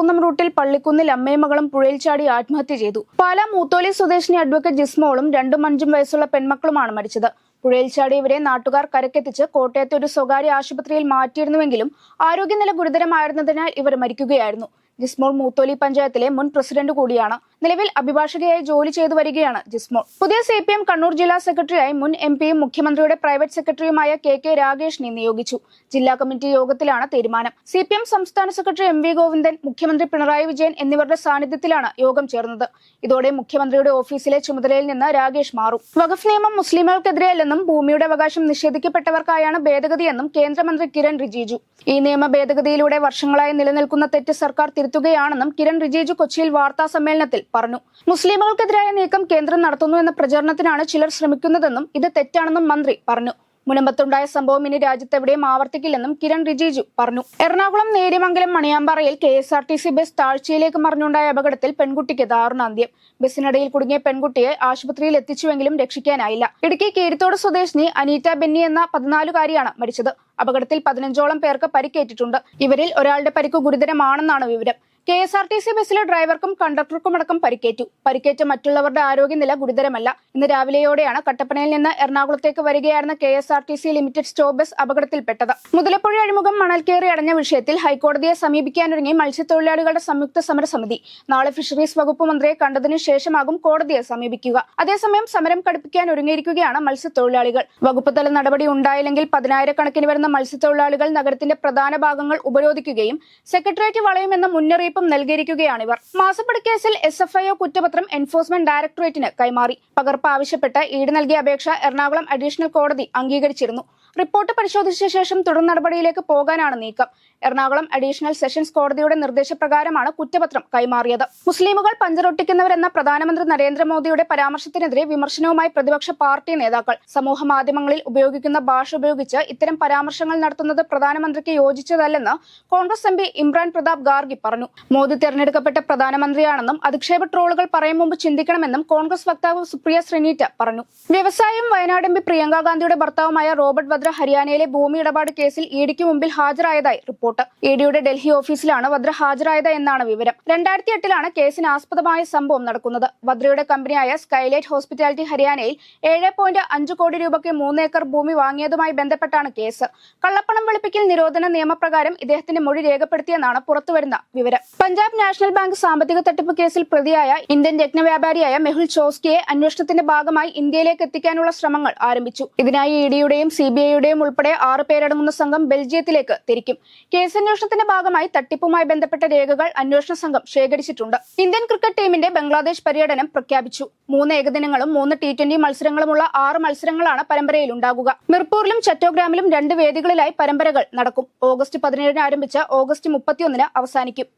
പാലാരിക്കുന്നം റൂട്ടിൽ പള്ളിക്കുന്നിൽ അമ്മയും മകളും പുഴയിൽ ചാടി ആത്മഹത്യ ചെയ്തു. പാലാ മൂത്തോലി സ്വദേശിനി അഡ്വക്കേറ്റ് ജിസ്മോളും 2-5 വയസ്സുള്ള പെൺമക്കളുമാണ് മരിച്ചത്. പുഴയിൽ ചാടിയവരെ നാട്ടുകാർ കരക്കെത്തിച്ച് കോട്ടയത്തെ ഒരു സ്വകാര്യ ആശുപത്രിയിൽ മാറ്റിയിരുന്നുവെങ്കിലും ആരോഗ്യനില ഗുരുതരമായിരുന്നതിനാൽ ഇവർ മരിക്കുകയായിരുന്നു. ജിസ്മോൾ മൂത്തോലി പഞ്ചായത്തിലെ മുൻ പ്രസിഡന്റ് കൂടിയാണ്. നിലവിൽ അഭിഭാഷകയായി ജോലി ചെയ്തു വരികയാണ് ജിസ്മോൾ. പുതിയ CPM കണ്ണൂർ ജില്ലാ സെക്രട്ടറിയായി മുൻ MPയും മുഖ്യമന്ത്രിയുടെ പ്രൈവറ്റ് സെക്രട്ടറിയുമായ KK രാഗേഷിനെ നിയോഗിച്ചു. ജില്ലാ കമ്മിറ്റി യോഗത്തിലാണ് തീരുമാനം. CPM സംസ്ഥാന സെക്രട്ടറി MV ഗോവിന്ദൻ, മുഖ്യമന്ത്രി പിണറായി വിജയൻ എന്നിവരുടെ സാന്നിധ്യത്തിലാണ് യോഗം ചേർന്നത്. ഇതോടെ മുഖ്യമന്ത്രിയുടെ ഓഫീസിലെ ചുമതലയിൽ നിന്ന് രാഗേഷ് മാറും. വഖഫ് നിയമം മുസ്ലിമുകൾക്കെതിരെയല്ലെന്നും ഭൂമിയുടെ അവകാശം നിഷേധിക്കപ്പെട്ടവർക്കായാണ് ഭേദഗതിയെന്നും കേന്ദ്രമന്ത്രി കിരൺ റിജിജു. ഈ നിയമ ഭേദഗതിയിലൂടെ വർഷങ്ങളായി നിലനിൽക്കുന്ന തെറ്റ് സർക്കാർ തിരുത്തുകയാണെന്നും കിരൺ റിജിജു കൊച്ചിയിൽ വാർത്താ സമ്മേളനത്തിൽ പറഞ്ഞു. മുസ്ലിമുകൾക്കെതിരായ നീക്കം കേന്ദ്രം നടത്തുന്നു എന്ന പ്രചരണത്തിനാണ് ചിലർ ശ്രമിക്കുന്നതെന്നും ഇത് തെറ്റാണെന്നും മന്ത്രി പറഞ്ഞു. മുനമ്പത്തുണ്ടായ സംഭവം ഇനി രാജ്യത്തെവിടെയും ആവർത്തിക്കില്ലെന്നും കിരൺ റിജിജു പറഞ്ഞു. എറണാകുളം നേര്യമംഗലം മണിയാമ്പാറയിൽ KSRTC ബസ് താഴ്ചയിലേക്ക് മറിഞ്ഞുണ്ടായ അപകടത്തിൽ പെൺകുട്ടിക്ക് ദാരുണാന്ത്യം. ബസിനിടയിൽ കുടുങ്ങിയ പെൺകുട്ടിയെ ആശുപത്രിയിൽ എത്തിച്ചുവെങ്കിലും രക്ഷിക്കാനായില്ല. ഇടുക്കി കീരിത്തോട് സ്വദേശിനി അനീറ്റ ബെന്നി എന്ന 14-കാരിയാണ് മരിച്ചത്. അപകടത്തിൽ 15ഓളം പേർക്ക് പരിക്കേറ്റിട്ടുണ്ട്. ഇവരിൽ ഒരാളുടെ പരിക്ക് ഗുരുതരമാണെന്നാണ് വിവരം. KSRTC ബസ്സിലെ ഡ്രൈവർക്കും കണ്ടക്ടർക്കുമടക്കം പരിക്കേറ്റു. പരിക്കേറ്റ മറ്റുള്ളവരുടെ ആരോഗ്യനില ഗുരുതരമല്ല. ഇന്ന് രാവിലെയോടെയാണ് കട്ടപ്പനയിൽ നിന്ന് എറണാകുളത്തേക്ക് വരികയായിരുന്ന KSRTC ലിമിറ്റഡ് സ്റ്റോപ്പ് ബസ് അപകടത്തിൽപ്പെട്ടത്. മുതലപ്പുഴ അഴിമുഖം മണൽക്കേറി അടഞ്ഞ വിഷയത്തിൽ ഹൈക്കോടതിയെ സമീപിക്കാനൊരുങ്ങി മത്സ്യത്തൊഴിലാളികളുടെ സംയുക്ത സമരസമിതി. നാളെ ഫിഷറീസ് വകുപ്പ് മന്ത്രിയെ കണ്ടതിനു ശേഷമാകും കോടതിയെ സമീപിക്കുക. അതേസമയം സമരം കടുപ്പിക്കാൻ ഒരുങ്ങിയിരിക്കുകയാണ് മത്സ്യത്തൊഴിലാളികൾ. വകുപ്പ് തല നടപടി ഉണ്ടായില്ലെങ്കിൽ 10,000-കണക്കിന് വരുന്ന മത്സ്യത്തൊഴിലാളികൾ നഗരത്തിന്റെ പ്രധാന ഭാഗങ്ങൾ ഉപരോധിക്കുകയും സെക്രട്ടേറിയറ്റ് വളയുമെന്ന മുന്നറിയിപ്പ് നൽകിയിരിക്കുകയാണിവർ. മാസപ്പടി കേസിൽ SFIO കുറ്റപത്രം എൻഫോഴ്സ്മെന്റ് ഡയറക്ടറേറ്റിന് കൈമാറി. പകർപ്പ് ആവശ്യപ്പെട്ട് ഈട് നൽകിയ അപേക്ഷ എറണാകുളം അഡീഷണൽ കോടതി അംഗീകരിച്ചിരുന്നു. റിപ്പോർട്ട് പരിശോധിച്ച ശേഷം തുടർ നടപടിയിലേക്ക് പോകാനാണ് നീക്കം. എറണാകുളം അഡീഷണൽ സെഷൻസ് കോടതിയുടെ നിർദ്ദേശപ്രകാരമാണ് കുറ്റപത്രം കൈമാറിയത്. മുസ്ലിമുകൾ പഞ്ചറൊട്ടിക്കുന്നവരെന്ന പ്രധാനമന്ത്രി നരേന്ദ്രമോദിയുടെ പരാമർശത്തിനെതിരെ വിമർശനവുമായി പ്രതിപക്ഷ പാർട്ടി നേതാക്കൾ. സമൂഹ മാധ്യമങ്ങളിൽ ഉപയോഗിക്കുന്ന ഭാഷ ഉപയോഗിച്ച് ഇത്തരം പരാമർശങ്ങൾ നടത്തുന്നത് പ്രധാനമന്ത്രിക്ക് യോജിച്ചതല്ലെന്ന് കോൺഗ്രസ് MP ഇമ്രാൻ പ്രതാപ് ഗാർഗി പറഞ്ഞു. മോദി തെരഞ്ഞെടുക്കപ്പെട്ട പ്രധാനമന്ത്രിയാണെന്നും അധിക്ഷേപ ട്രോളുകൾ പറയും മുമ്പ് ചിന്തിക്കണമെന്നും കോൺഗ്രസ് വക്താവ് സുപ്രിയ ശ്രീനീറ്റ പറഞ്ഞു. വ്യവസായിയും വയനാട് MP പ്രിയങ്ക ഗാന്ധിയുടെ ഭർത്താവുമായ റോബർട്ട് വദ്ര ഹരിയാനയിലെ ഭൂമി ഇടപാട് കേസിൽ EDക്ക് മുമ്പിൽ ഹാജരായതായി റിപ്പോർട്ട്. EDയുടെ ഡൽഹി ഓഫീസിലാണ് വദ്ര ഹാജരായത് എന്നാണ് വിവരം. 2008-ലാണ് കേസിന് ആസ്പദമായ സംഭവം നടക്കുന്നത്. വദ്രയുടെ കമ്പനിയായ സ്കൈലൈറ്റ് ഹോസ്പിറ്റാലിറ്റി ഹരിയാനയിൽ 7.5 കോടി രൂപയ്ക്ക് 3 ഏക്കർ ഭൂമി വാങ്ങിയതുമായി ബന്ധപ്പെട്ടാണ് കേസ്. കള്ളപ്പണം വെളുപ്പിക്കൽ നിരോധന നിയമപ്രകാരം ഇദ്ദേഹത്തിന്റെ മൊഴി രേഖപ്പെടുത്തിയെന്നാണ് പുറത്തുവരുന്ന വിവരം. പഞ്ചാബ് നാഷണൽ ബാങ്ക് സാമ്പത്തിക തട്ടിപ്പ് കേസിൽ പ്രതിയായ ഇന്ത്യൻ രത്നവ്യാപാരിയായ മെഹുൽ ചോസ്കിയെ അന്വേഷണത്തിന്റെ ഭാഗമായി ഇന്ത്യയിലേക്ക് എത്തിക്കാനുള്ള ശ്രമങ്ങൾ ആരംഭിച്ചു. ഇതിനായി EDയുടെയും CBIയുടെയും ഉൾപ്പെടെ 6 പേരടങ്ങുന്ന സംഘം ബെൽജിയത്തിലേക്ക് തിരിക്കും. കേസന്വേഷണത്തിന്റെ ഭാഗമായി തട്ടിപ്പുമായി ബന്ധപ്പെട്ട രേഖകൾ അന്വേഷണ സംഘം ശേഖരിച്ചിട്ടുണ്ട്. ഇന്ത്യൻ ക്രിക്കറ്റ് ടീമിന്റെ ബംഗ്ലാദേശ് പര്യടനം പ്രഖ്യാപിച്ചു. 3 ഏകദിനങ്ങളും 3 T20 മത്സരങ്ങളുമുള്ള 6 മത്സരങ്ങളാണ് പരമ്പരയിൽ ഉണ്ടാകുക. മിർപൂരിലും ചറ്റോഗ്രാമിലും 2 വേദികളിലായി പരമ്പരകൾ നടക്കും. ഓഗസ്റ്റ് 17-ന് ആരംഭിച്ച് ഓഗസ്റ്റ് 31-ന് അവസാനിക്കും.